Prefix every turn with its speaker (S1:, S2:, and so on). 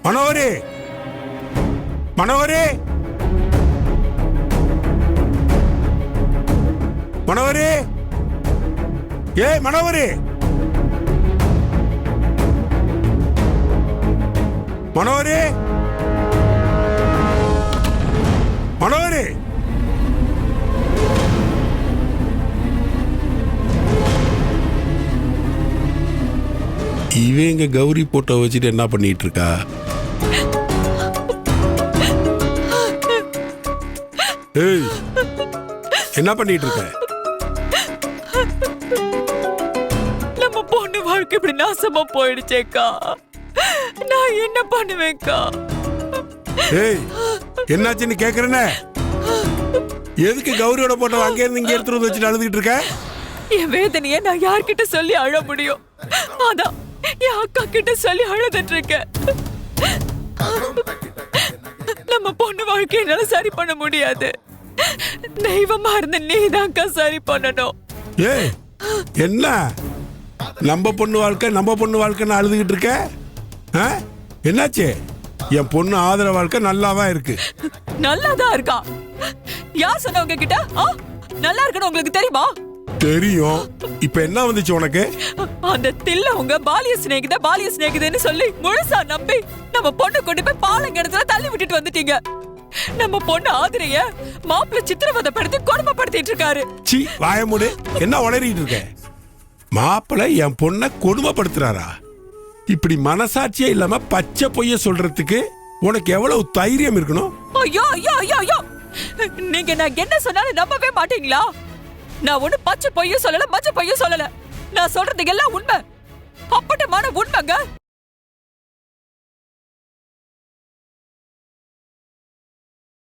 S1: மனோகரே, மனோகரே, மனோகரே, ஏய் மனோகரே, மனோகரே, மனோகரே. இவங்க கௌரி போட்டோ வச்சுட்டு என்ன பண்ணிட்டு இருக்கா? ஏய், என்ன பண்ணிட்டு இருக்க?
S2: நம்ம பொண்ணு வாழ்க்கை இப்படி நாசமா போயிடுச்சேக்கா. நான் என்ன பண்ணுவேன்க்கா?
S1: ஏய், என்னாச்சுன்னு கேக்குறேனே. எதுக்கு கௌரியோட போட்டோ அங்கே இருந்து இங்க எடுத்துட்டு வந்து வச்சுட்டு அழுதுகிட்டு இருக்க?
S2: என் வேதனைய நான் யார்கிட்ட சொல்லி அழ முடியும்? அதான் என் அக்கா கிட்ட சொல்லி அழுதுட்டு இருக்கேன். நம்ம பொண்ணு வாழ்க்கை என்னால சரி பண்ண முடியாது. தெய்வமா இருந்த நீதான்க்கா சரி பண்ணணும்.
S1: ஏய், என்ன நம்ம பொண்ணு வாழ்க்கைன்னு அழுதுகிட்டு இருக்க? என்னாச்சு? என் பொண்ணு ஆதர வாழ்க்கை நல்லாதான் இருக்கு.
S2: நல்லாதான் இருக்கா? யார் சொன்ன உங்ககிட்ட? நல்லா இருக்குன்னு உங்களுக்கு தெரியுமா?
S1: தெரியும். இப்ப என்ன வந்துச்சு உனக்கு?
S2: அந்த தில்ல உங்க பாலிய சிநேகிதன்னு சொல்லி முழுசா நம்பி நம்ம பொண்ணு கொண்டு போய் பாலங்கிணத்துல தள்ளி விட்டுட்டு வந்துட்டீங்க. நம்ம பொண்ணு ஆதிரைய மாப்பிள்ள சித்திரவதைப்படுத்தி கொடுமைப்படுத்திட்டு இருக்காரு.
S1: சீ, வாய மூடு. என்ன உளறிட்டு இருக்க? மாப்பிள்ள என் பொண்ணை கொடுமைப்படுத்துறாரா? இப்படி மனசாட்சியே இல்லாம பச்சை பொய்ய சொல்றதுக்கு உனக்கு எவ்வளவு தைரியம் இருக்கணும்?
S2: ஐயோ ஐயோ ஐயோ ஐயோ, நீங்க நான் என்ன சொன்னாலும் நம்பவே மாட்டீங்களா? நான் ஒண்ணு பச்சை பொய்ய சொல்லல, மச்ச பொய்ய சொல்லல. நான் சொல்றது எல்லாம் உண்மை, அப்பட்டமான உண்மைங்க.